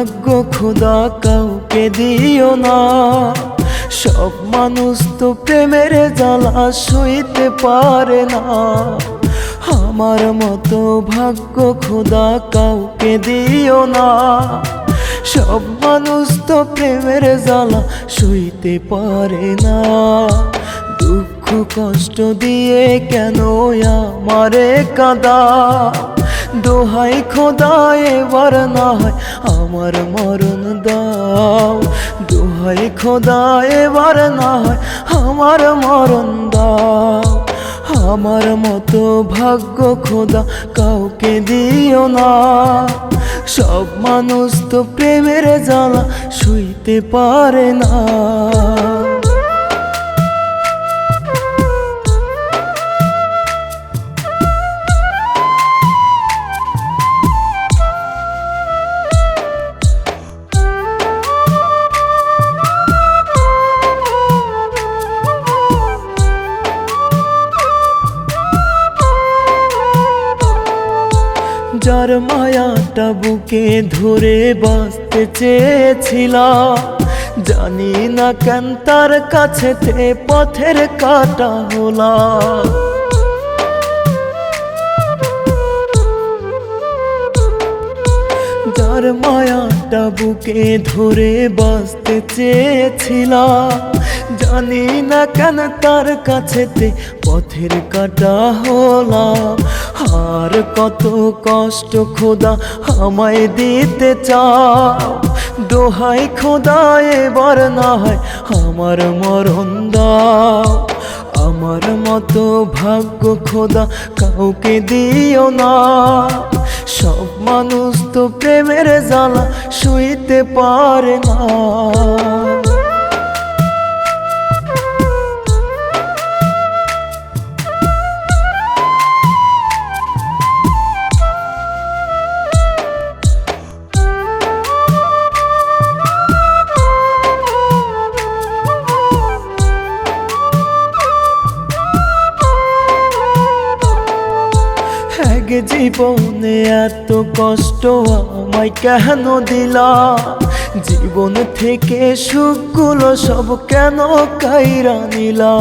ভাগ্য খোদা কাউকে দিও না। সব মানুষ তো প্রেমের জ্বালা সইতে পারে না। আমার মতো ভাগ্য খোদা কাউকে দিও না। সব মানুষ তো প্রেমের জ্বালা সইতে পারে না। দুঃখ কষ্ট দিয়ে কেন আমারে কাঁদা? দোহাই খোদা এবার না হয় আমার মরণ দাও। দোহাই খোদা এবার না হয় আমার মরণ দাও। আমার মতো ভাগ্য খোদা কাউকে দিও না। সব মানুষ তো প্রেমের জ্বালা সইতে পারে না। যার মায়াটা বুকে ধরে বাঁচতে চেয়েছিলাম, জানি না কেন তার কাছেতে পথের কাটা হলাম। যার মায়াটা বুকে ধরে বাঁচতে চেয়েছিলাম, জানি না কেন তার কাছেতে পথের কাটা হলাম। আর কত কষ্ট খোদা আমায় দিতে চাও? দোহাই খোদা এবার না হয় আমার মরণ দাও। আমার মতো ভাগ্য খোদা কাউকে দিও না। সব মানুষ তো প্রেমের জ্বালা সইতে পারে না। এক জীবনে এত কষ্ট আমায় কেন দিলা? জীবন থেকে সুখগুলো সব কেন কাইরা নিলা?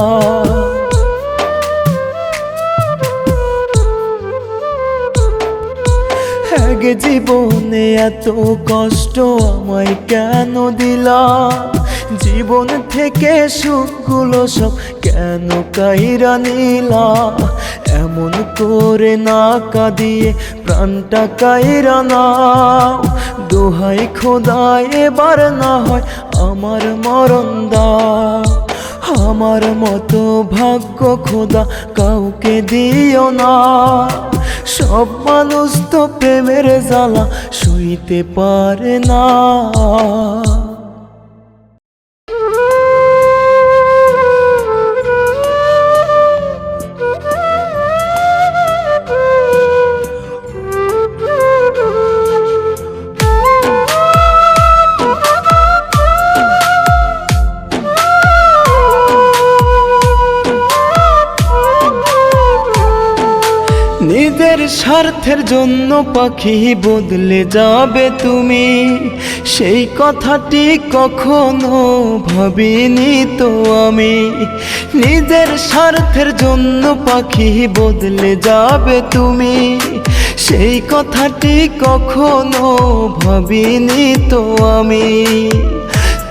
এক জীবনে এত কষ্ট আমায় কেন দিলা? জীবন থেকে সুখগুলো সব কেন কাইরা নিলা? এমন করে না কাঁদিয়ে প্রাণটা কাইরা নাও। দোহাই খোদা এবার না হয় আমার মরণ দাও। আমার মতো ভাগ্য খোদা কাউকে দিও না। সব মানুষ তো প্রেমের জ্বালা সইতে পারে না। নিজের স্বার্থের জন্য পাখি বদলে যাবে তুমি, সেই কথাটি কখনো ভাবিনি তো আমি। নিজের স্বার্থের জন্য পাখি বদলে যাবে তুমি, সেই কথাটি কখনো ভাবিনি তো আমি।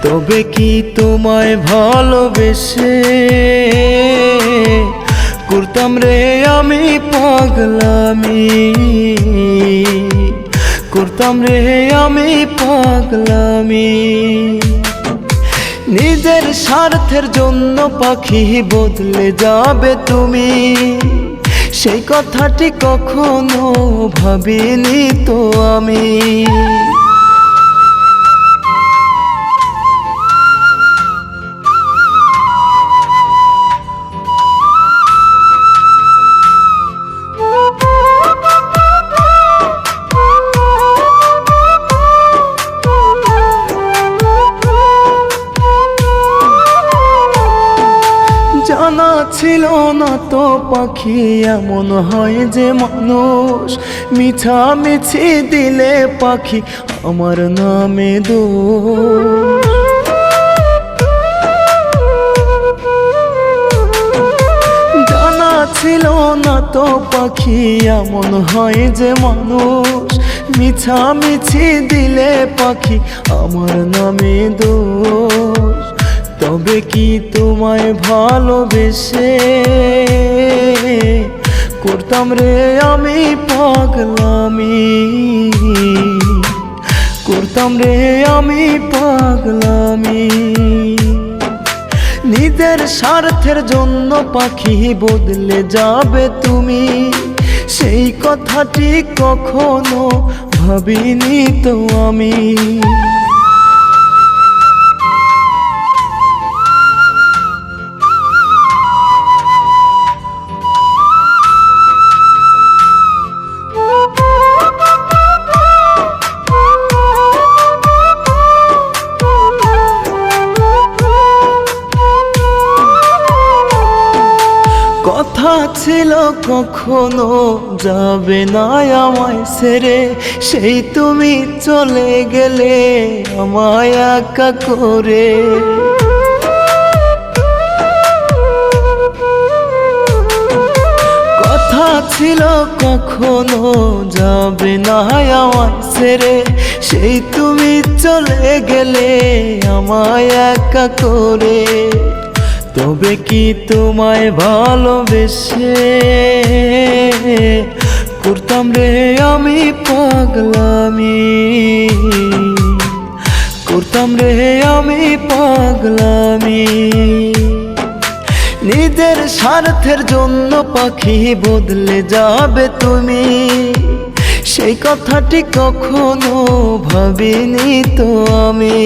তবে কি তোমায় ভালোবেসে করতাম রে আমি পাগলামি? করতাম রে আমি পাগলামি। নিজের স্বার্থের জন্য পাখি বদলে যাবে তুমি, সেই কথাটি কখনো ভাবিনি তো আমি। জানা ছিল না তো পাখি এমন হয় যে মানুষ মিছামিছি দিলে পাখি আমার নামে দোষ। জানা ছিল না তো পাখি এমন হয় যে মানুষ, মিছামিছি দিলে পাখি আমার নামে দোষ। তবে কি তোমায় ভালোবেসে করতাম রে আমি পাগলামি, করতাম রে আমি পাগলামি। নিজের স্বার্থের জন্য পাখি বদলে যাবে তুমি, সেই কথাটি কখনো ভাবিনি তো আমি। কথা ছিল কখনো যাবে না আমায় ছেড়ে, সেই তুমি চলে গেলে আমায় একা করে। কথা ছিল কখনো যাবে না আমায় ছেড়ে, সেই তুমি চলে গেলে আমায় একা করে। তবে কি তোমায় ভালোবেসে করতাম রে আমি পাগলামি, করতাম রে আমি পাগলামি। নিজের স্বার্থের জন্য পাখি বদলে যাবে তুমি, সেই কথাটি কখনো ভাবিনি তো আমি।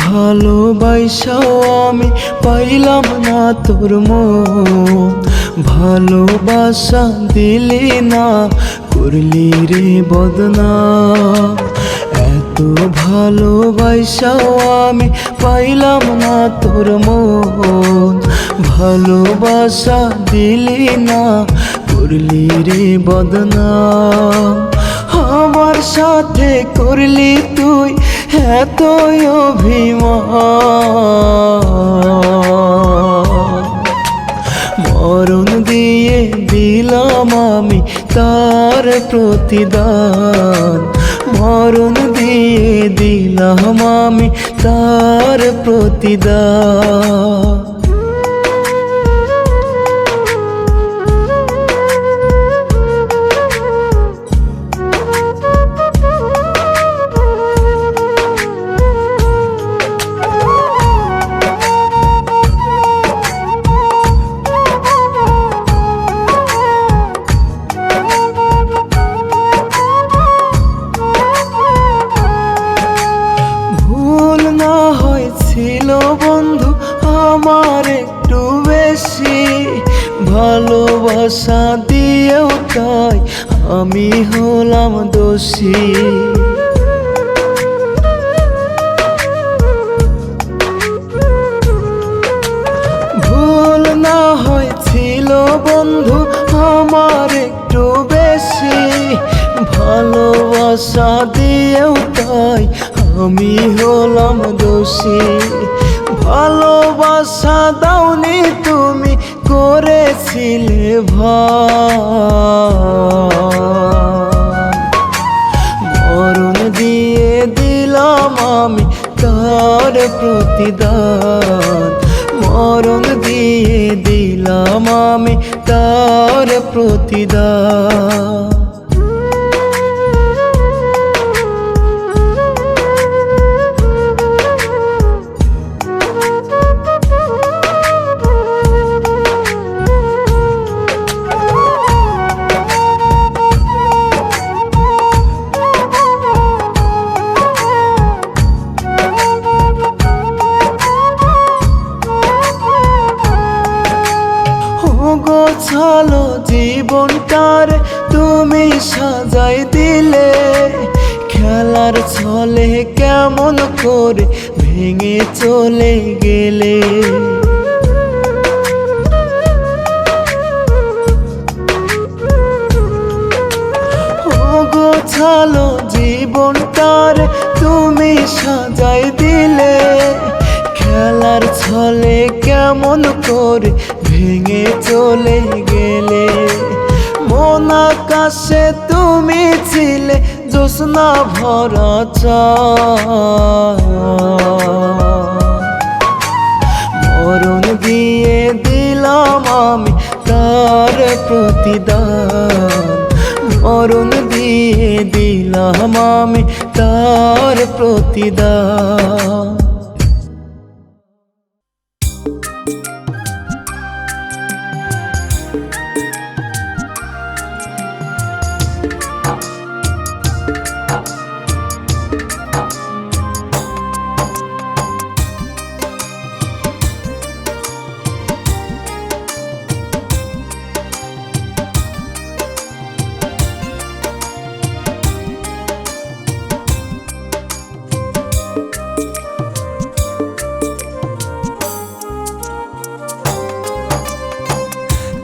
ভালোবাসাও আমি পাইলাম না তোর মন, ভালোবাসা দিলি না করলি রে বদনাম। এত ভালোবাসাও আমি পাইলাম না তোর মন, ভালোবাসা দিলি না করলি রে বদনাম। আমার সাথে করলি তুই এতই অভিমান, মরণ দিয়ে দিলাম আমি তার প্রতিদান, মরণ দিয়ে দিলাম আমি তার প্রতিদান। ছিল বন্ধু আমার একটু বেশি, ভালোবাসা দিয়েও তাই আমি হলাম দোষী। ভুল না হয়েছিল বন্ধু আমার একটু বেশি, ভালোবাসা দিয়েও তাই আমি হলাম দোষী। ভালোবাসা দাওনি তুমি করেছিলে ভাই, মরণ দিয়ে দিলাম আমি তার প্রতিদান, মরণ দিয়ে দিলাম আমি তার প্রতিদান। গোছালো জীবনটার তুমি সাজাই দিলে, খেলার ছলে কেমন করে ভেঙে চলে গেলে। গোছালো জীবনটার তুমি সাজাই দিলে, খেলার ছলে কেমন করে ভেঙে চলে গেলে। মন আকাশে তুমি ছিলে জ্যোৎস্না ভরা চাঁদ, মরণ দিয়ে দিলাম আমি তার প্রতিদান, মরণ দিয়ে দিলাম আমি তার প্রতিদান।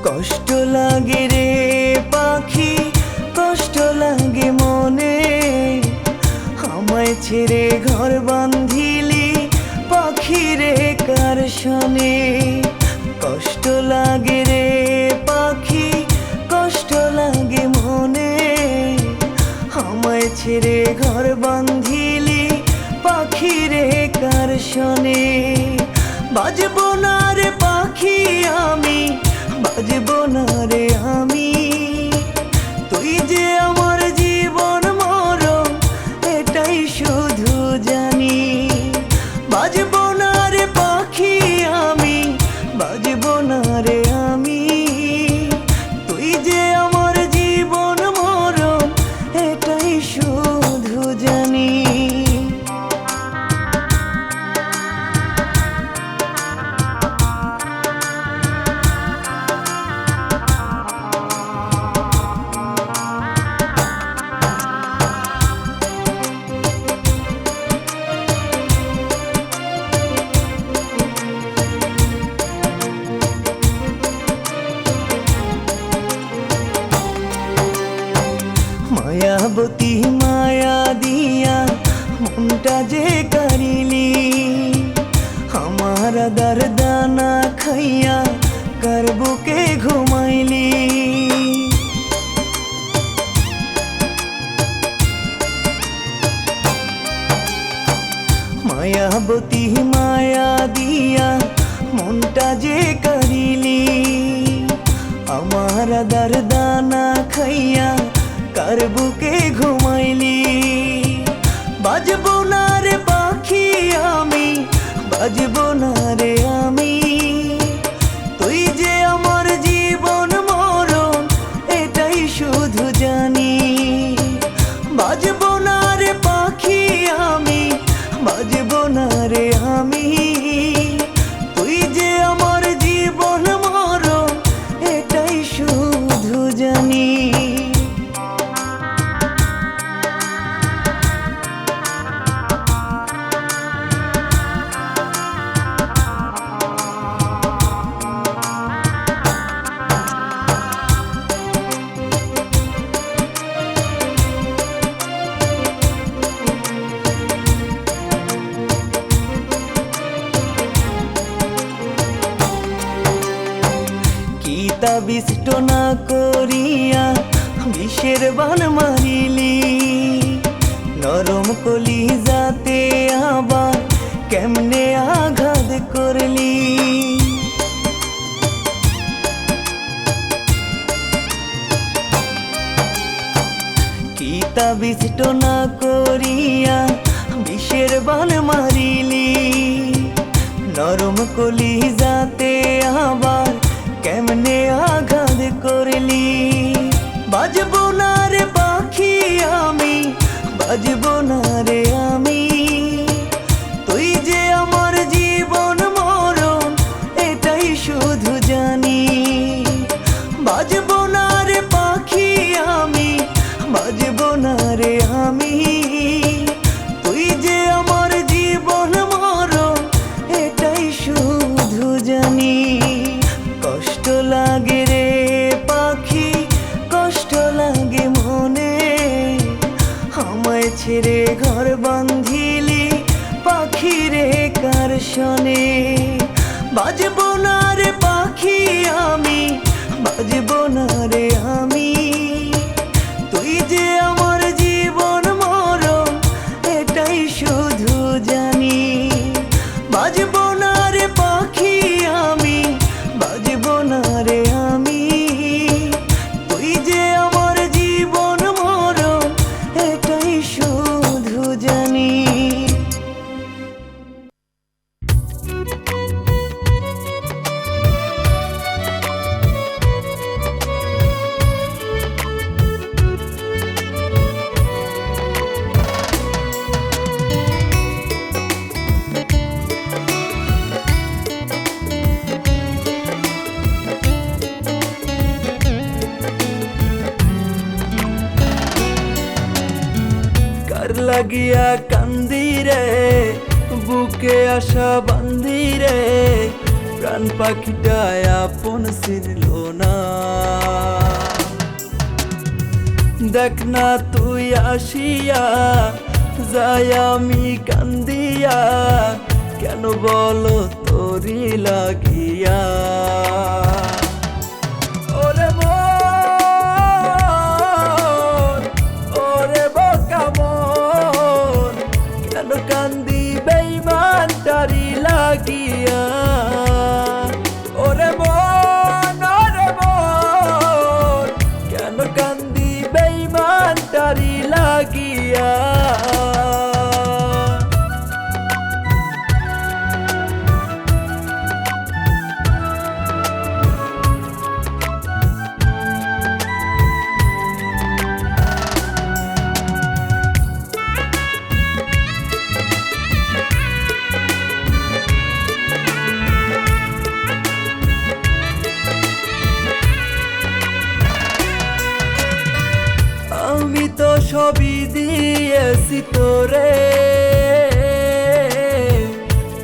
কষ্ট লাগে রে পাখি, কষ্ট লাগে মনে, আমায় ছেড়ে ঘর বাঁধিলি পাখি রে কার শনে। কষ্ট লাগে রে পাখি, কষ্ট লাগে মনে, আমায় ছেড়ে ঘর বাঁধিলি পাখি রে কার শনে। বাজবো না রে পাখি আমি, বাজবো না রে আমি, তুই যে আমার জীবন মরণ এটাই শুধু জানি। বাজবো না রে পাখি আমি, বাজবো না রে আমি, তুই যে আমার জীবন মরণ এটাই শুধু জানি। মায়াবতী মায়া দিয়া মনটা যে কারিলি, আমার দারদানা খাইয়া কার বুকে ঘুমাইলি। মায়াবতী মায়া দিয়া মনটা যে কারিলি, আমার দারদানা খাইয়া কার বুকে ঘুমাইলি। বাজবো না রে পাখি আমি, বাজবো না রে আমি, তুই যে আমার জীবন মরণ এটাই শুধু জানি। বাজবো না রে পাখি আমি, বাজবো না রে আমি, তুই যে আমার জীবন মরণ এটাই শুধু জানি। বিষ্ট না করিয়া বিষের বান মারিলি, নরম কলি যাতে আবার কেমনে আঘাত করলি। কিতা বিষ্ট না করিয়া বিষের বান মারিলি, নরম কলি যাতে আবার কেমনে আঘাত করলি। বাজবো না রে পাখি আমি, বাজবো না রে আমি, তুই যে আমার জীবন মরণ এটাই শুধু জানি। ঘর বান্ধিলি পাখিরে কার শনে বাজবো না রে পাখি আমি বাজবো না রে আমি তুই যে আমার জীবন মরণ এটাই শুধু জানি বাজবো না রে পাখি আমি বাজবো না রে আমি তুই যে আমার জীবন মরণ এটাই শুধু জানি কার লাগিয়া কান্দি রে বুকে আশা বান্ধি রে প্রাণ পাখিটা আপন চিনল না দেখ না তুই আসিয়া যাই আমি কান্দিয়া কেন বলো তোরি লাগিয়া ওরে মন ওরে বোকা মন কেন কান্দি বেঈমান তারি লাগিয়া ওরে মন কেন কান্দি বেঈমান তারি লাগিয়া আমি তো সবই দিয়েছি তোরে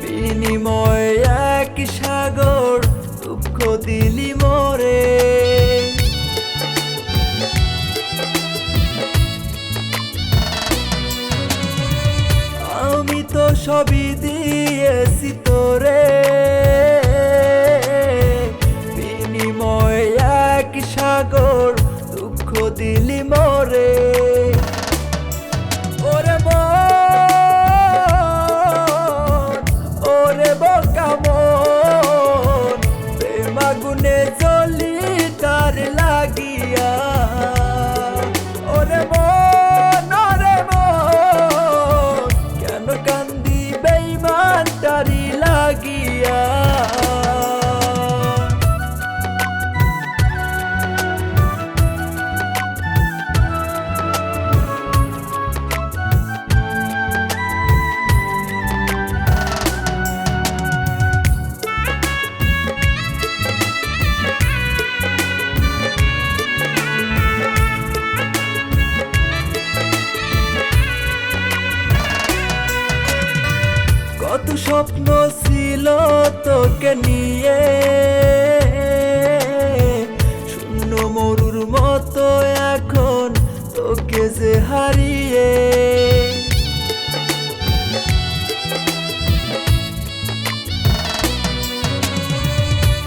বিনিময় এক সাগর দুঃখ দিলি মোরে আমি তো সবই দিয়েছি তোরে বিনিময় এক সাগর দুঃখ দিলি মোরে ওরে মন ওরে বোকা মন প্রেম আগুনে জ্বলি তার লাগিয়া ওরে মন কেন কান্দি বেঈমান তারি লাগিয়া কত স্বপ্ন ছিল তোকে নিয়ে শূন্য মরুর মতো এখন তোকে যে হারিয়ে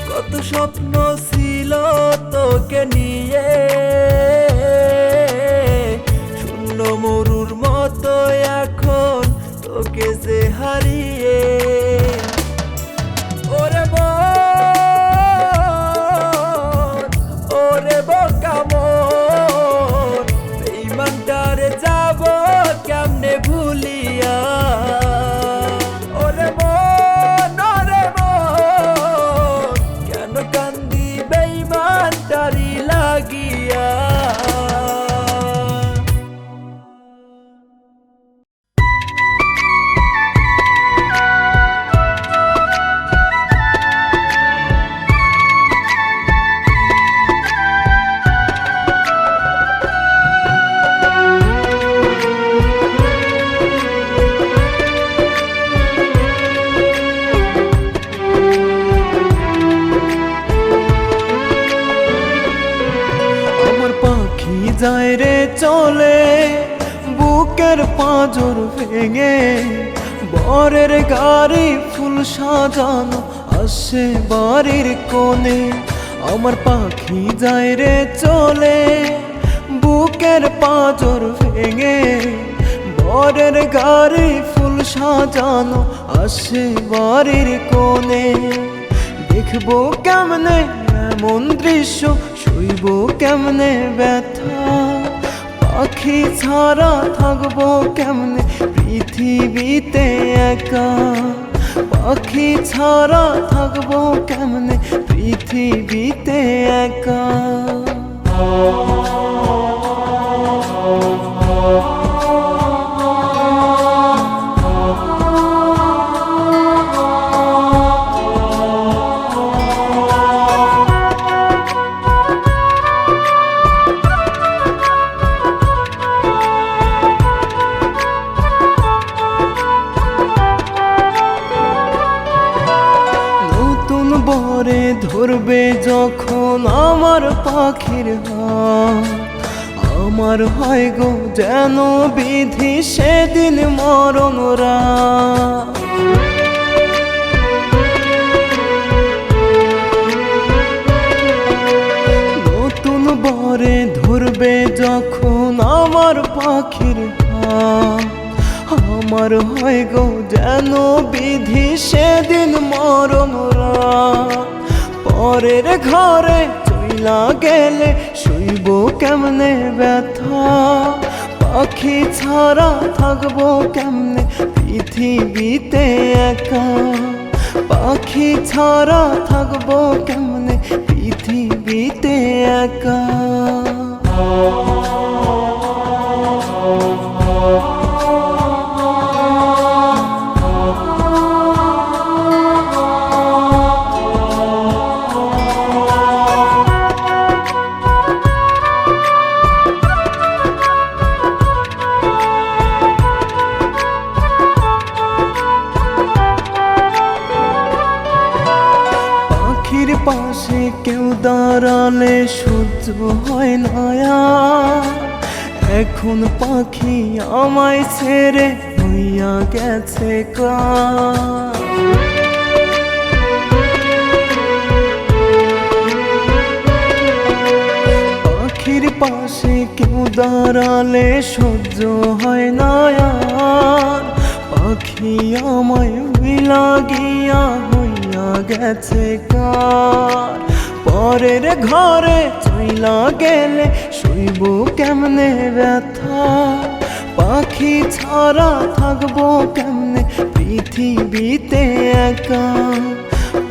কত স্বপ্ন ছিল তোকে নিয়ে শূন্য মরুর মতো এখন তোকে যে হারিয়ে ওরে মন ওরে বোকা মন বেঈমানটারে যাব কেমনে ভুলিয়া ওরে মন কেন কান্দি বেঈমানটারি লাগিয়া যায় রে চলে বুক বুকের পাঁজর ভেঙে বরের গাড়ি ফুল সাজানো আসে বাড়ির কোণে। আমার পাখি যায় রে চলে বুকের পাঁজর ভেঙে বরের গাড়ি ফুল সাজানো আসে বাড়ির কোণে। দেখবো কেমনে এমন দৃশ্য, শুইব কেমনে ব্যথা, পাখি ছাড়া থাকবো কেমনে পৃথিবীতে একা, পাখি ছাড়া থাকবো কেমনে পৃথিবীতে একা। বরে ধরবে যখন আমার পাখির হাত, আমার হয় গো যেন বিধি সেদিন মরণ রাত। নতুন বরে ধরবে যখন আমার পাখির হাত, আমার হয় গো যেন বিধি সেদিন মরণ রাত। পরের ঘরে চইলা গেলে শুইব কেমনে ব্যথা, পাখি ছাড়া থাকবো কেমনে পৃথিবীতে একা, পাখি ছাড়া থাকবো কেমনে পৃথিবীতে একা। পাখির পাশে কেউ দাঁড়ালে সহ্য হয় না আর, এখন পাখি আমায় ছেড়ে হইয়া গেছে কার। পাখির পাশে কেউ দাঁড়ালে সহ্য হয় না আর, পাখি আমায় ভুইলা গিয়া হইয়া গেছে কার। পরের ঘরে চইলা গেলে শুইব কেমনে ব্যথা, পাখি ছাড়া থাকবো কেমনে পৃথিবীতে একা,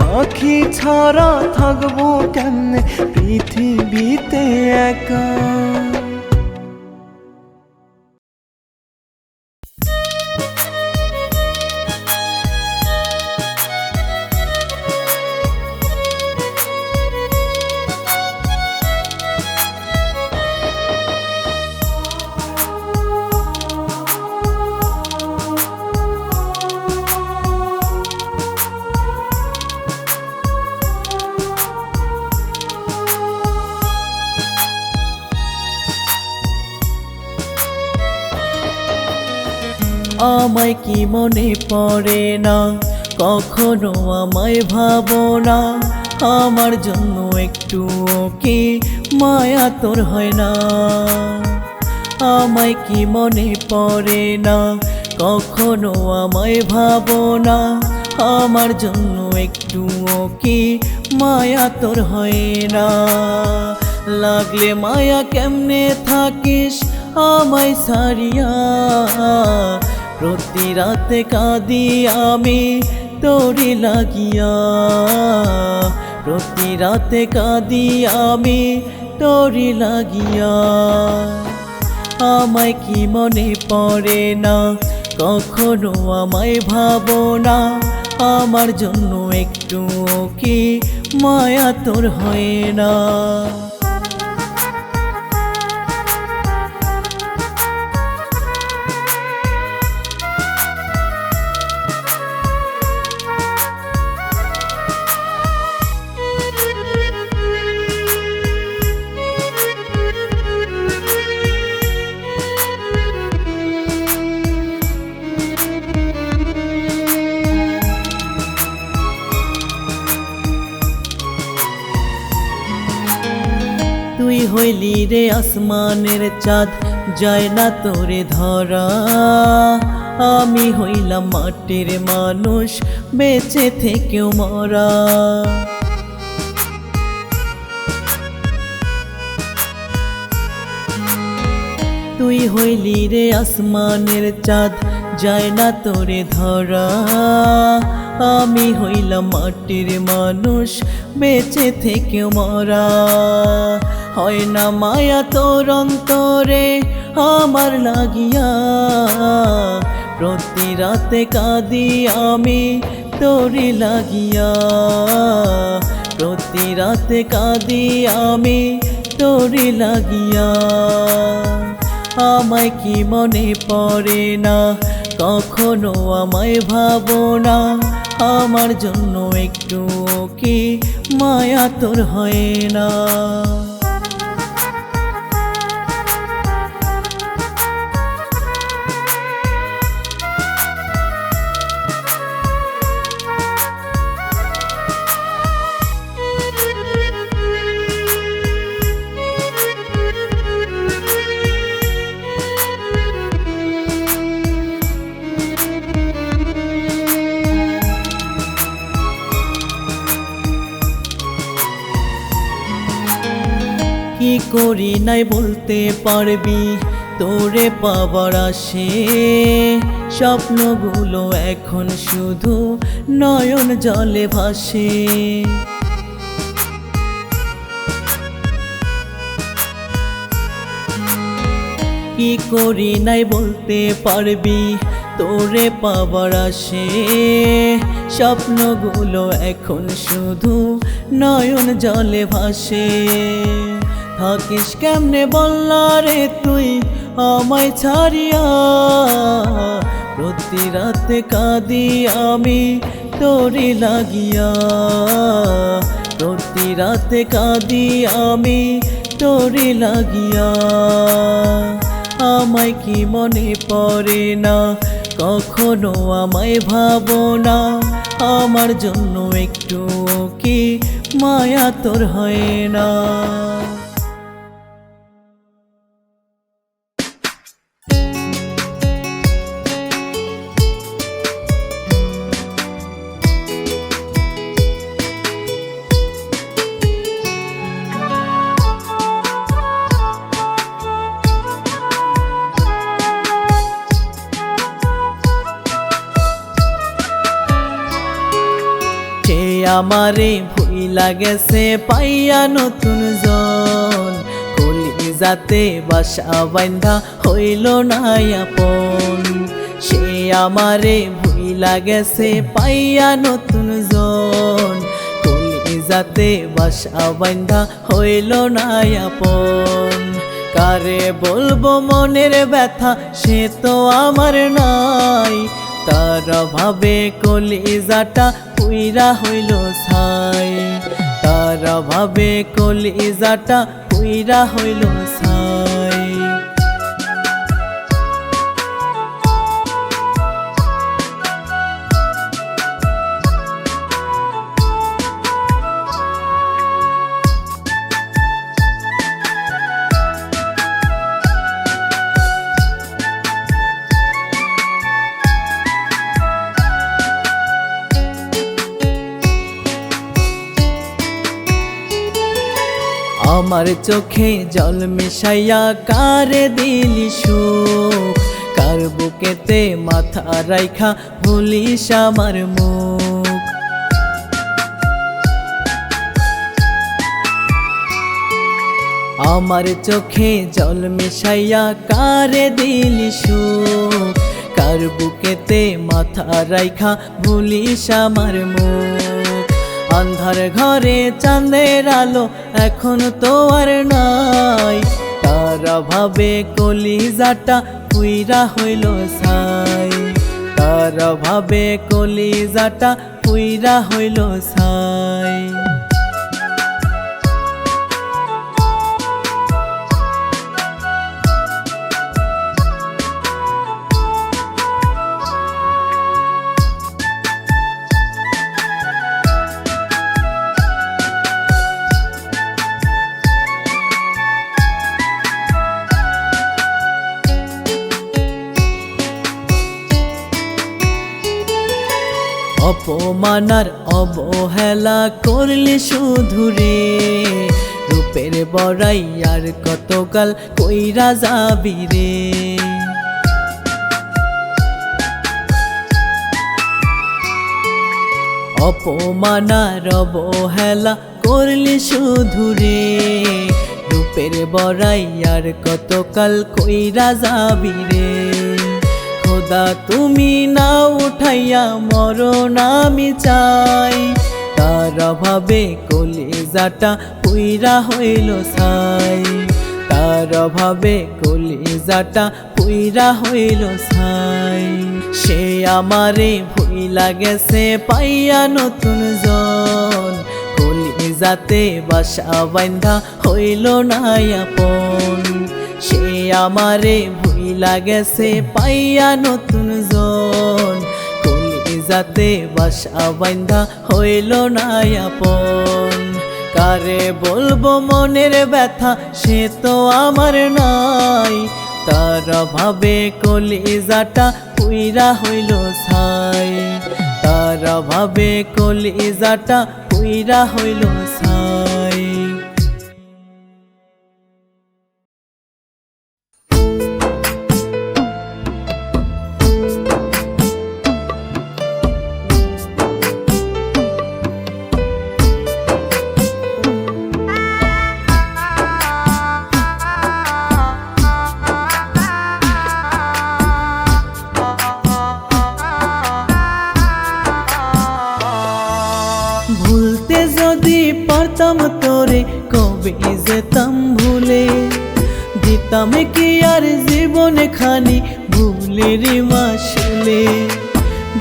পাখি ছাড়া থাকবো কেমনে পৃথিবীতে একা। আমায় কি মনে পড়ে না, কখনো আমায় ভাবো না, আমার জন্য একটু কি মায়া তোর হয় না। আমায় কি মনে পড়ে না, কখনো আমায় ভাবো না, আমার জন্য একটু কি মায়া তোর হয় না। লাগলে মায়া কেমনে থাকিস আমায় ছাড়িয়া, প্রতি রাতে কাঁদি আমি তোরি লাগিয়া, প্রতি রাতে কাঁদি আমি তোরি লাগিয়া। আমায় কি মনে পড়ে না, কখনো আমায় ভাবো না, আমার জন্য একটু কি মায়া তোর হয় না। হইলি রে আসমানের চাঁদ, যায় না তোরে ধরা। আমি হইলাম মাটির মানুষ, বেঁচে থেকেও মরা। তুই হইলি রে আসমানের চাঁদ, যায় না তোরে ধরা। আমি হইলাম মাটির মানুষ, বেঁচে থেকেও মরা। হয় না মায়া তোর অন্তরে আমার লাগিয়া, প্রতি রাতে কাঁদি আমি তোরে লাগিয়া। প্রতি রাতে কাঁদি আমি তোরে লাগিয়া। আমায় কি মনে পড়ে না, কখনো আমায় ভাবো না। আমার জন্য একটু কি মায়া তোর হয় না? কি করি নাই বলতে পারবি, তোরে পাবার আসে। স্বপ্নগুলো এখন শুধু নয়ন জলে ভাসে। কি করি নাই বলতে পারবি, তোরে পাবার আসে। স্বপ্নগুলো এখন শুধু নয়ন জলে ভাসে। থাকিস কেমনে বললা রে তুই আমায় ছাড়িয়া, প্রতি রাতে কাঁদি আমি তোরে লাগিয়া। প্রতি রাতে কাঁদি আমি তোরে লাগিয়া। আমায় কি মনে পড়ে না, কখনো আমায় ভাবো না। আমার জন্য একটু কি মায়া তোর হয় না? আমারে ভুইলা গেছে পাইয়া নতুন জন, কলিজাতে বাসা বান্ধা হইল না আপন। সে আমারে ভুইলা গেছে পাইয়া নতুন জন, কলিজাতে বাসা বান্ধা হইল না আপন। কারে বলবো মনের ব্যথা, সে তো আমার নাই। তার ভাবে কলিজাটা পুইরা হইল ছাই। তার ভাবে কলিজাটা পুইরা হইল ছাই। আমার চোখে জল মিশাইয়া কারে দিলি সুখ, কার বুকেতে মাথা রাইখা ভুলিস আমার মুখ। আমার চোখে জল মিশাইয়া কারে দিলি সুখ, কার বুকেতে মাথা রাইখা ভুলিস আমার মুখ। আন্ধার ঘরে চাঁদের আলো এখন তো আর নাই। তারা ভাবে কলিজাটা পুইরা হইল ছাই। তারা ভাবে কলিজাটা পুইরা হইল ছাই। অপমানার অবহেলা করলি শুধু রে রূপের বড়াই আর কতকাল কইরা যাবি রে অপমানার অবহেলা করলি শুধু রে রূপের বড়াই আর কতকাল কইরা যাবি রে খোদা তুমি না উঠাইয়া মরণ আমি চাই তার অভাবে কলিজাটা পুইরা হইল ছাই তার অভাবে কলিজাটা পুইরা হইল ছাই সে আমারে ভুইলা গেছে পাইয়া নতুন জন কলিজাতে বাসা বান্ধা হইল না আপন সে আমারে ভুইলা গেছে পাইয়া নতুন জন কলিজাতে বাসা বান্ধা হইল না আপন কারে বলবো মনের ব্যথা সে তো আমার নাই তার অভাবে কলিজাটা পুইরা হইল ছাই তার অভাবে কলিজাটা পুইরা হইল ছাই ভুলতে যদি পারতাম তোরে কবে যেতাম ভুলে দিতাম কি আর জীবনে খানি ভুলের মাসুলে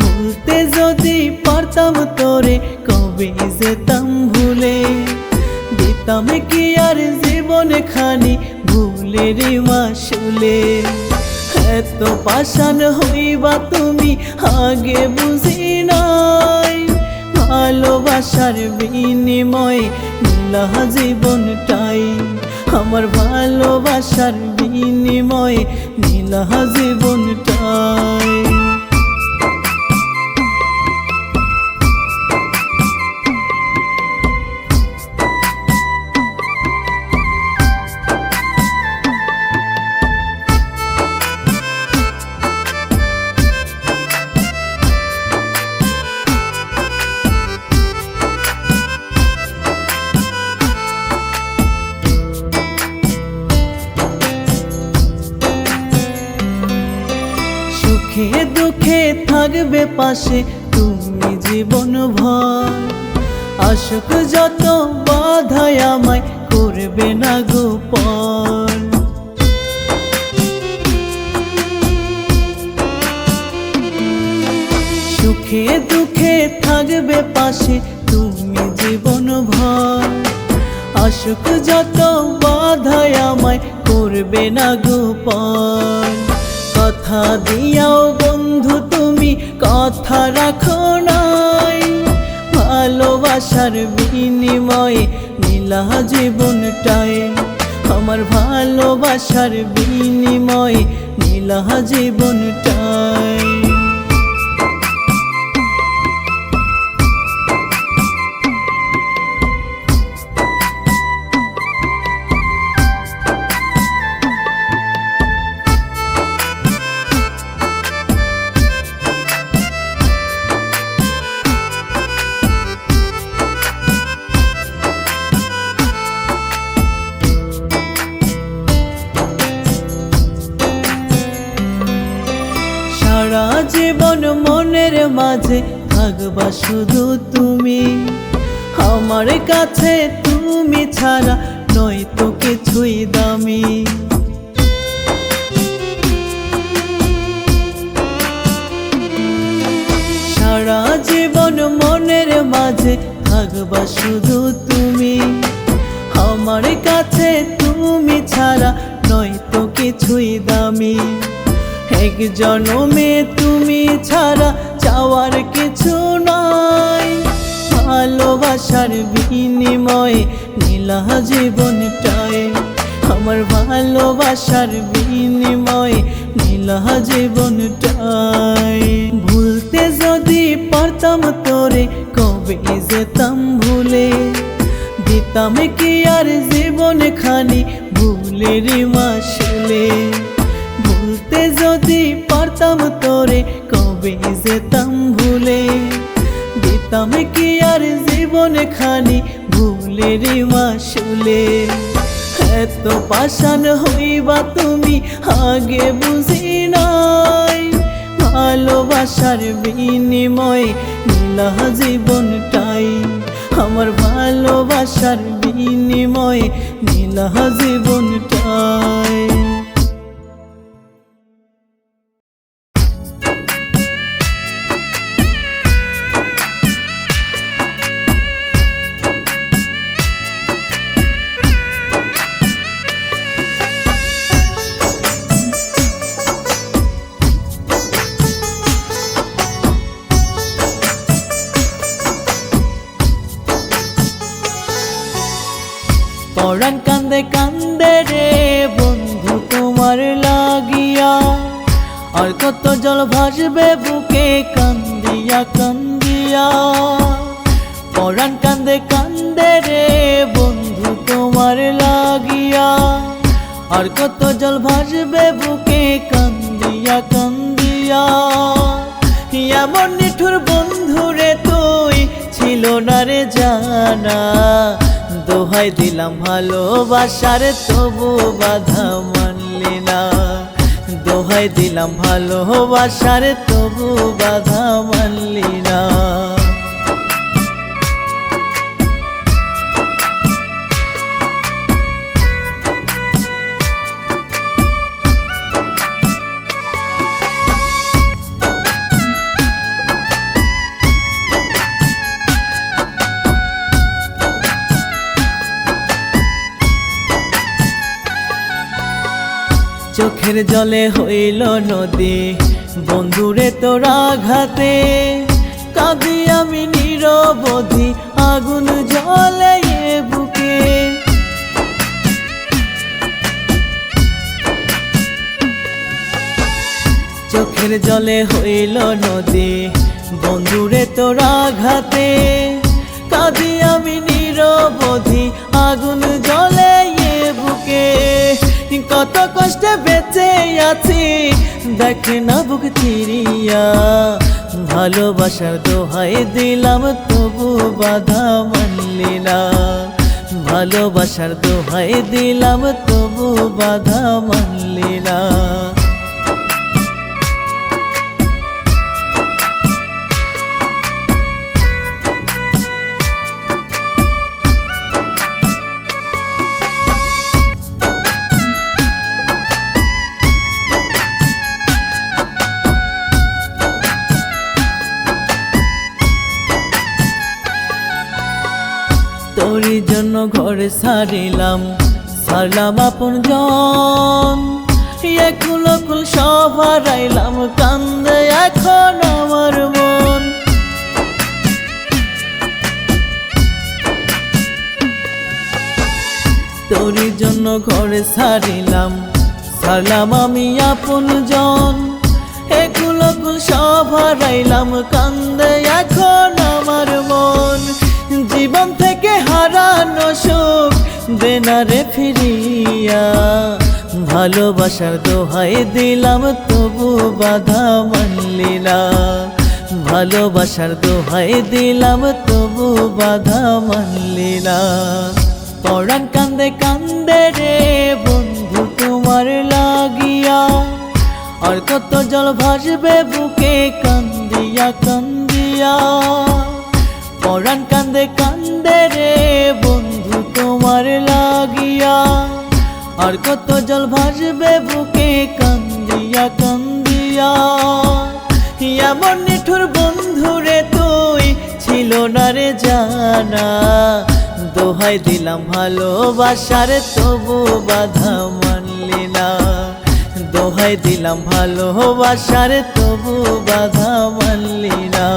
ভুলতে যদি পারতাম তোরে কবে যেতাম ভুলে দিতাম কি আর জীবনে খানি ভুলের মাসুলে এত পাষাণ হইবা তুমি আগে বুঝি নাই ভালোবাসার বিনিময়ে নিলা জীবনটাই আমার ভালোবাসার বিনিময়ে নিলা জীবনটাই সুখে দুঃখে থাকবে পাশে তুমি জীবন ভর আশক যত বাধায় আমায় করবে না গোপন সুখে দুঃখে থাকবে পাশে তুমি জীবন ভর আশক যত বাধায় আমায় করবে না গোপন কথা দিয়াও বন্ধু তুমি কথা রাখো নাই ভালোবাসার বিনিময়ে নিলা জীবনটাই আমার ভালোবাসার বিনিময়ে নিলা জীবনটাই সারা জীবন মনের মাঝে থাকবা শুধু তুমি আমার কাছে তুমি ছাড়া নয় তো কিছুই দামি সারা জীবন মনের মাঝে থাকবা শুধু তুমি আমার কাছে তুমি ছাড়া নয় তো কিছুই দামি এক জনমে তুমি ছাড়া চাওয়ার কিছু নাই ভালোবাসার বিনিময়ে নিলা জীবনটাই আমার ভালোবাসার বিনিময়ে নিলা জীবনটাই ভুলতে ভুলতে যদি পারতাম তোরে কবে যেতাম ভুলে, দিতাম কি আর জীবন খানি ভুলের মাসুলে। ভুলতে যদি পারতাম তোরে কবে যেতাম ভুলে, দিতাম কি আর জীবন খানি ভুলের মাসুলে। এত পাষাণ হইবা তুমি আগে বুঝি নাই, ভালোবাসার বিনিময়ে নিলা জীবনটাই, আমার ভালোবাসার বিনিময়ে নিলা জীবনটাই। পরাণ কান্দে কান্দে রে বন্ধু তোমার লাগিয়া, আর কত জল ভাসবে বুকে কান্দিয়া কান্দিয়া। পরাণ কান্দে কান্দে রে বন্ধু তোমার লাগিয়া, আর কত জল ভাসবে বুকে কান্দিয়া কান্দিয়া। এমন নিঠুর বন্ধু রে তুই ছিল না রে জানা, দোহাই দিলাম ভালোবাসার তবু বাধা মানলি না, দোহাই দিলাম ভালোবাসার তবু বাধা মানলি না। চোখের জলে হইল নদী বন্ধুরে তোর আঘাতে, কাঁদি আমি নিরবধি আগুন জ্বলে এ বুকে। চোখের জলে হইল নদী বন্ধুরে তোর আঘাতে, কাঁদি আমি নিরবধি আগুন জ্বলে এ বুকে। কত কষ্টে বেঁচে আছি দেখে না বুক চিরিয়া, ভালোবাসার দোহাই দিলাম তবু বাধা মানলি না, ভালোবাসার দোহাই দিলাম তবু বাধা মানলি না। তোরই জন্য ঘর ছাড়িলাম ছাড়লাম আপন জন, একুল কুল সব হারাইলাম কান্দে এখন আমার মন। তোরই জন্য ঘর ছাড়িলাম ছাড়লাম আমি আপন জন, একুল কুল সব হারাইলাম কান্দে এখন আমার মন। জীবন থেকে হারানো সুখ দেনা রে ফিরিয়া, ভালোবাসার দোহাই দিলাম তবু বাধা মানলি না, ভালোবাসার দোহাই দিলাম তবু বাধা মানলি না। পরাণ কান্দে কান্দে রে বন্ধু তোমার লাগিয়া, আর কত জল ভাসবে বুকে কান্দিয়া কান্দিয়া। পরাণ কান্দে কান্দে রে বন্ধু তোমার লাগিয়া, আর কত জল ভাসবে বুকে কান্দিয়া কান্দিয়া। এমন নিঠুর বন্ধু রে তুই ছিল না রে জানা, দোহাই দিলাম ভালোবাসার তবু বাধা মানলি না, দোহাই দিলাম ভালোবাসার তবু বাধা মানলি না।